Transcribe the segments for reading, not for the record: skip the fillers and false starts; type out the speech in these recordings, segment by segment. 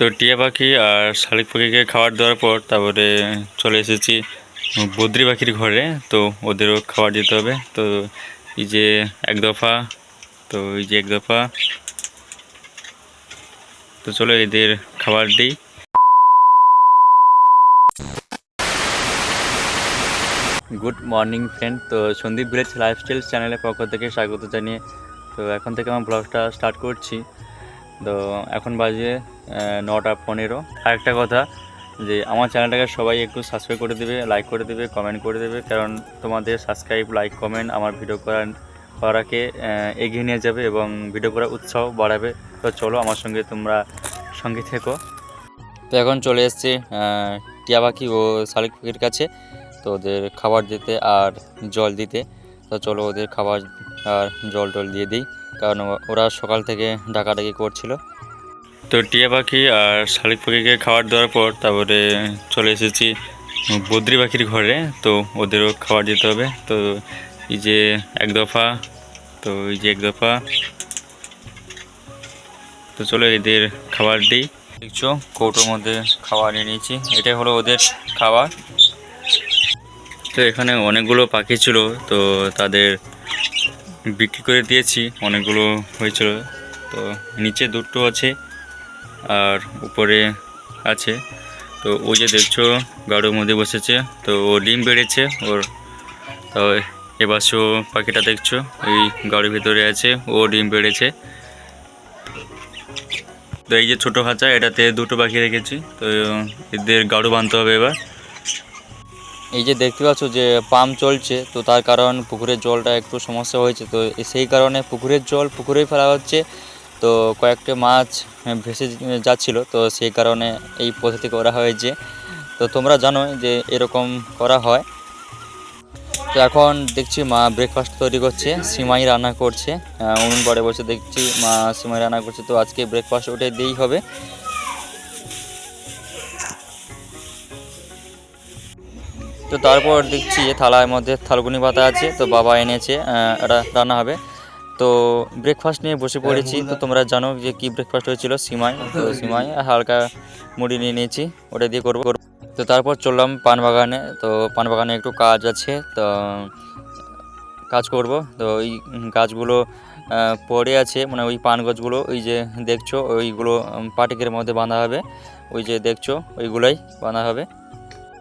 তো টিয়া পাখি আর শালিক পাখিকে খাবার দেওয়ার পর তারপরে চলে এসেছি বদ্রি পাখির ঘরে। তো ওদেরও খাবার দিতে হবে। তো এই যে এক দফা, তো এই যে এক দফা, তো চলো এদের খাবার দিই। গুড মর্নিং ফ্রেন্ড, তো সন্দীপ ভিলেজ লাইফস্টাইল চ্যানেলের পক্ষ থেকে স্বাগত জানিয়ে তো এখন থেকে আমার ব্লগটা স্টার্ট করছি। তো এখন বাজে 9টা 15। আর একটা কথা, যে আমার চ্যানেলটাকে সবাই একটু সাবস্ক্রাইব করে দেবে, লাইক করে দেবে, কমেন্ট করে দেবে, কারণ তোমাদের সাবস্ক্রাইব, লাইক, কমেন্ট আমার ভিডিও করাকে এগিয়ে নিয়ে যাবে এবং ভিডিও করার উৎসাহ বাড়াবে। তো চলো আমার সঙ্গে তোমরা সঙ্গে থেকো। তো এখন চলে এসেছি টিয়া পাখি ও শালিক পাখির কাছে, তো ওদের খাবার দিতে আর জল দিতে। তো চলো ওদের খাবার আর জল টল দিয়ে দিই, কারণ ওরা সকাল থেকে ডাকাডাকি করছিল। তো টিয়া পাখি আর শালিক পাখিকে খাবার দেওয়ার পর তারপরে চলে এসেছি বদ্রি পাখির ঘরে। তো ওদেরও খাবার দিতে হবে। তো এই যে এক দফা, তো এই যে এক দফা, তো চলো এদের খাবার দিই। দেখছো কৌটোর মধ্যে খাবার নিয়ে নিয়েছি, এটাই হলো ওদের খাবার। তো এখানে অনেকগুলো পাখি ছিল, তো তাদের বিক্রি করে দিয়েছি, অনেকগুলো হয়েছিল। তো নিচে দুটো আছে আর উপরে আছে। তো ওই যে দেখছো গাড়োর মধ্যে বসেছে, তো ও ডিম বেড়েছে ওর। তো এবারও পাখিটা দেখছো এই গাড়ির ভিতরে আছে, ও ডিম বেড়েছে। তো এই যে ছোটো খাঁচা, এটাতে দুটো পাখি রেখেছি। তো এদের গাড়ো বাঁধতে হবে এবার। এই যে দেখতে পাচ্ছ যে পাম্প চলছে, তো তার কারণ পুকুরের জলটা একটু সমস্যা হয়েছে, তো সেই কারণে পুকুরের জল পুকুরেই ফেলা হচ্ছে। তো কয়েকটা মাছ ভেসে যাচ্ছিল, তো সেই কারণে এই পদ্ধতি করা হয়েছে। তো তোমরা জানো যে এরকম করা হয়। তো এখন দেখছি মা ব্রেকফাস্ট তৈরি করছে, সিমাই রান্না করছে। উনুন পরে বসে দেখছি মা সিমাই রান্না করছে, তো আজকে ব্রেকফাস্ট ওটাই দিয়েই হবে। তো তারপর দেখছি থালার মধ্যে থালকুনি পাতা আছে, তো বাবা এনেছে, এটা রান্না হবে। তো ব্রেকফাস্ট নিয়ে বসে পড়েছি। তো তোমরা জানো যে কি ব্রেকফাস্ট হয়েছিল, সিমাই। তো সিমাই হালকা মুড়ি নিয়ে নিয়েছি, ওটা দিয়ে করবো। তো তারপর চললাম পান বাগানে। তো পান বাগানে একটু কাজ আছে, তো কাজ করব। তো ওই গাছগুলো পড়ে আছে, মানে ওই পান গাছগুলো ওই যে দেখছো ওইগুলো পাটিকের মধ্যে বাঁধা হবে। ওই যে দেখছো ওইগুলোই বাঁধা হবে।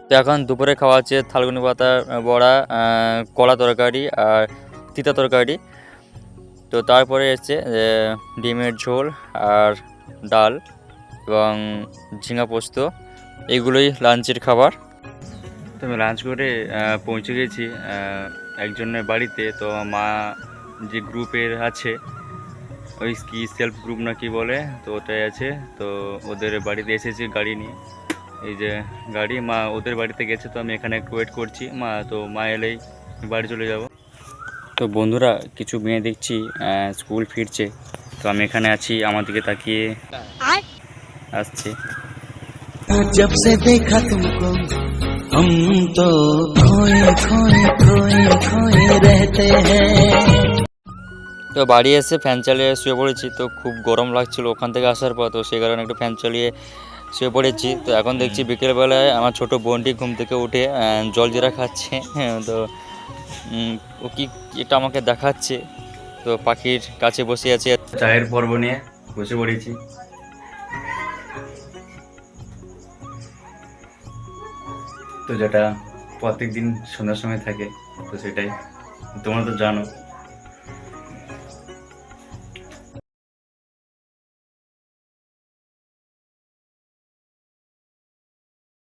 তো এখন দুপুরে খাওয়া হচ্ছে থালকুনি পাতার বড়া, কলা তরকারি আর তিতা তরকারি। তো তারপরে এসছে ডিমের ঝোল আর ডাল এবং ঝিঙা পোস্ত, এইগুলোই লাঞ্চের খাবার। তো আমি লাঞ্চ করে পৌঁছে গেছি একজনের বাড়িতে। তো মা যে গ্রুপের আছে, ওই কি সেলফ গ্রুপ না কি বলে, তো ওটাই আছে। তো ওদের বাড়িতে এসেছি গাড়ি নিয়ে, এই যে গাড়ি। মা ওদের বাড়িতে গেছে, তো আমি এখানে একটু ওয়েট করছি মা এলেই বাড়ি চলে যাব। তো বন্ধুরা কিছু মেয়ে দেখছি স্কুল ফিরছে, তো আমি এখানে আছি, আমার দিকে তাকিয়ে আসছে। जब से देखा तुमको हम तो खोए खोए खोए खोए रहते हैं। তো বাড়ি এসে ফ্যান চালিয়ে শুয়ে পড়েছি, তো খুব গরম লাগছিল ওখান থেকে আসার পর, তো সেই কারণে একটু ফ্যান চালিয়ে শুয়ে পড়েছি। তো এখন দেখছি বিকেলবেলায় আমার ছোট বোনটি ঘুম থেকে উঠে জলজিরা খাচ্ছে। হ্যাঁ, তো ও কি এটা আমাকে দেখাচ্ছে। তো পাখির কাছে বসে আছি, চায়ের পর্ব নিয়ে বসে পড়েছি। তো যেটা প্রত্যেক দিন সন্ধ্যার সময় থাকে, তো সেটাই তোমরা তো জানো।